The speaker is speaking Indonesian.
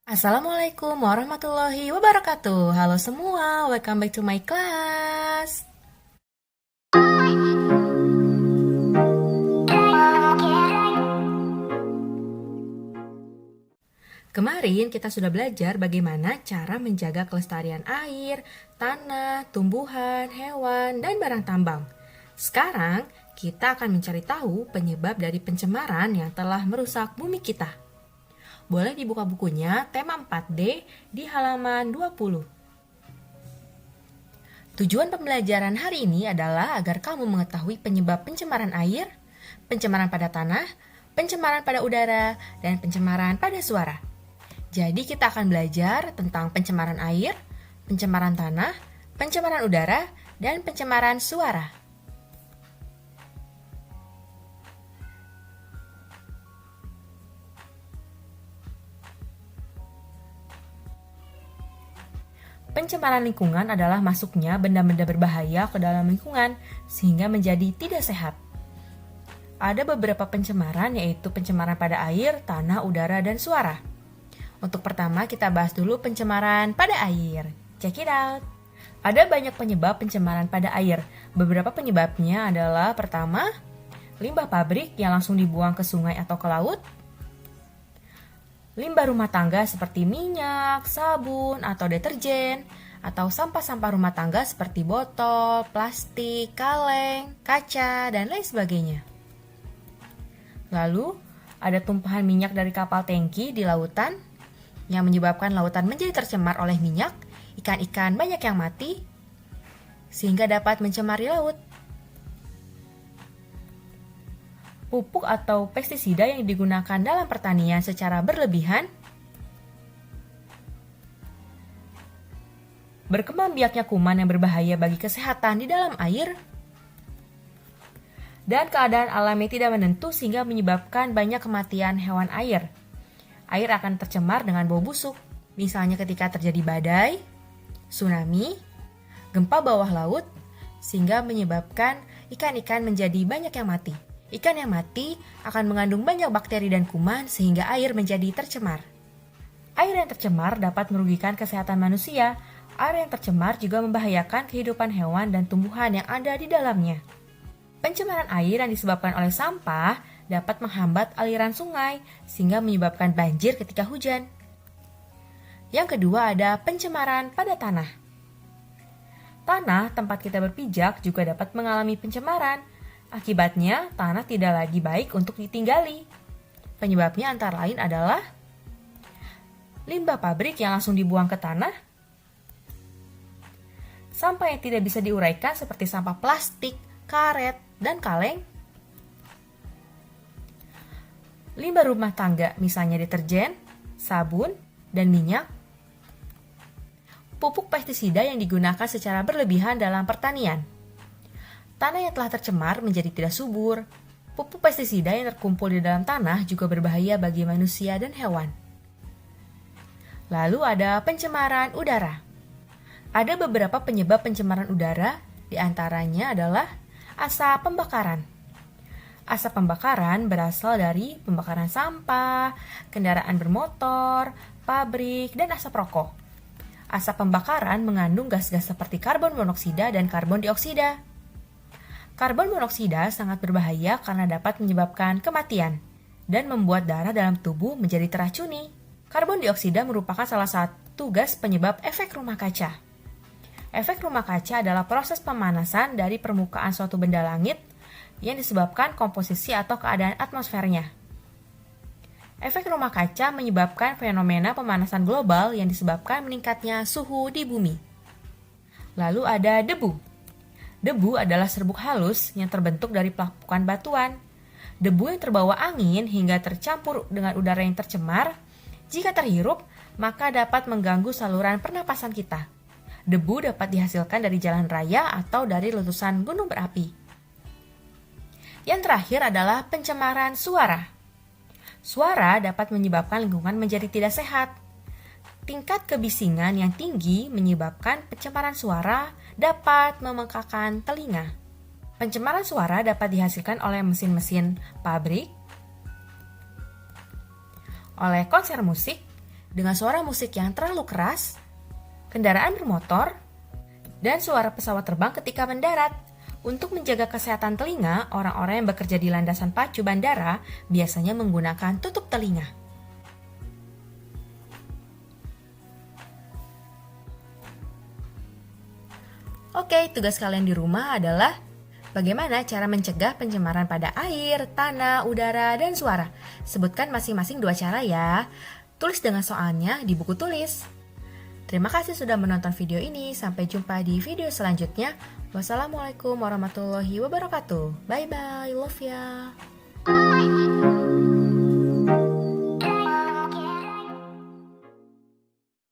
Assalamualaikum warahmatullahi wabarakatuh. Halo semua, welcome back to my class. Kemarin kita sudah belajar bagaimana cara menjaga kelestarian air, tanah, tumbuhan, hewan, dan barang tambang. Sekarang kita akan mencari tahu penyebab dari pencemaran yang telah merusak bumi kita. Boleh dibuka bukunya tema 4D di halaman 20. Tujuan pembelajaran hari ini adalah agar kamu mengetahui penyebab pencemaran air, pencemaran pada tanah, pencemaran pada udara, dan pencemaran pada suara. Jadi kita akan belajar tentang pencemaran air, pencemaran tanah, pencemaran udara, dan pencemaran suara. Pencemaran lingkungan adalah masuknya benda-benda berbahaya ke dalam lingkungan sehingga menjadi tidak sehat. Ada beberapa pencemaran yaitu pencemaran pada air, tanah, udara, dan suara. Untuk pertama kita bahas dulu pencemaran pada air. Check it out. Ada banyak penyebab pencemaran pada air. Beberapa penyebabnya adalah pertama, limbah pabrik yang langsung dibuang ke sungai atau ke laut. Limbah rumah tangga seperti minyak, sabun, atau deterjen, atau sampah-sampah rumah tangga seperti botol, plastik, kaleng, kaca, dan lain sebagainya. Lalu, ada tumpahan minyak dari kapal tangki di lautan yang menyebabkan lautan menjadi tercemar oleh minyak, ikan-ikan banyak yang mati, sehingga dapat mencemari laut. Pupuk atau pestisida yang digunakan dalam pertanian secara berlebihan, berkembang biaknya kuman yang berbahaya bagi kesehatan di dalam air, dan keadaan alam yang tidak menentu sehingga menyebabkan banyak kematian hewan air. Air akan tercemar dengan bau busuk, misalnya ketika terjadi badai, tsunami, gempa bawah laut, sehingga menyebabkan ikan-ikan menjadi banyak yang mati. Ikan yang mati akan mengandung banyak bakteri dan kuman sehingga air menjadi tercemar. Air yang tercemar dapat merugikan kesehatan manusia. Air yang tercemar juga membahayakan kehidupan hewan dan tumbuhan yang ada di dalamnya. Pencemaran air yang disebabkan oleh sampah dapat menghambat aliran sungai sehingga menyebabkan banjir ketika hujan. Yang kedua ada pencemaran pada tanah. Tanah tempat kita berpijak juga dapat mengalami pencemaran. Akibatnya, tanah tidak lagi baik untuk ditinggali. Penyebabnya antara lain adalah limbah pabrik yang langsung dibuang ke tanah, sampah yang tidak bisa diuraikan seperti sampah plastik, karet, dan kaleng, limbah rumah tangga misalnya deterjen, sabun, dan minyak, pupuk pestisida yang digunakan secara berlebihan dalam pertanian. Tanah yang telah tercemar menjadi tidak subur. Pupuk pestisida yang terkumpul di dalam tanah juga berbahaya bagi manusia dan hewan. Lalu ada pencemaran udara. Ada beberapa penyebab pencemaran udara, di antaranya adalah asap pembakaran. Asap pembakaran berasal dari pembakaran sampah, kendaraan bermotor, pabrik, dan asap rokok. Asap pembakaran mengandung gas-gas seperti karbon monoksida dan karbon dioksida. Karbon monoksida sangat berbahaya karena dapat menyebabkan kematian dan membuat darah dalam tubuh menjadi teracuni. Karbon dioksida merupakan salah satu gas penyebab efek rumah kaca. Efek rumah kaca adalah proses pemanasan dari permukaan suatu benda langit yang disebabkan komposisi atau keadaan atmosfernya. Efek rumah kaca menyebabkan fenomena pemanasan global yang disebabkan meningkatnya suhu di bumi. Lalu ada debu. Debu adalah serbuk halus yang terbentuk dari pelapukan batuan. Debu yang terbawa angin hingga tercampur dengan udara yang tercemar, jika terhirup, maka dapat mengganggu saluran pernapasan kita. Debu dapat dihasilkan dari jalan raya atau dari letusan gunung berapi. Yang terakhir adalah pencemaran suara. Suara dapat menyebabkan lingkungan menjadi tidak sehat. Tingkat kebisingan yang tinggi menyebabkan pencemaran suara dapat memengkakkan telinga. Pencemaran suara dapat dihasilkan oleh mesin-mesin pabrik, oleh konser musik, dengan suara musik yang terlalu keras, kendaraan bermotor, dan suara pesawat terbang ketika mendarat. Untuk menjaga kesehatan telinga, orang-orang yang bekerja di landasan pacu bandara biasanya menggunakan tutup telinga. Oke, tugas kalian di rumah adalah bagaimana cara mencegah pencemaran pada air, tanah, udara, dan suara. Sebutkan masing-masing 2 cara ya. Tulis dengan soalnya di buku tulis. Terima kasih sudah menonton video ini. Sampai jumpa di video selanjutnya. Wassalamualaikum warahmatullahi wabarakatuh. Bye bye, love ya.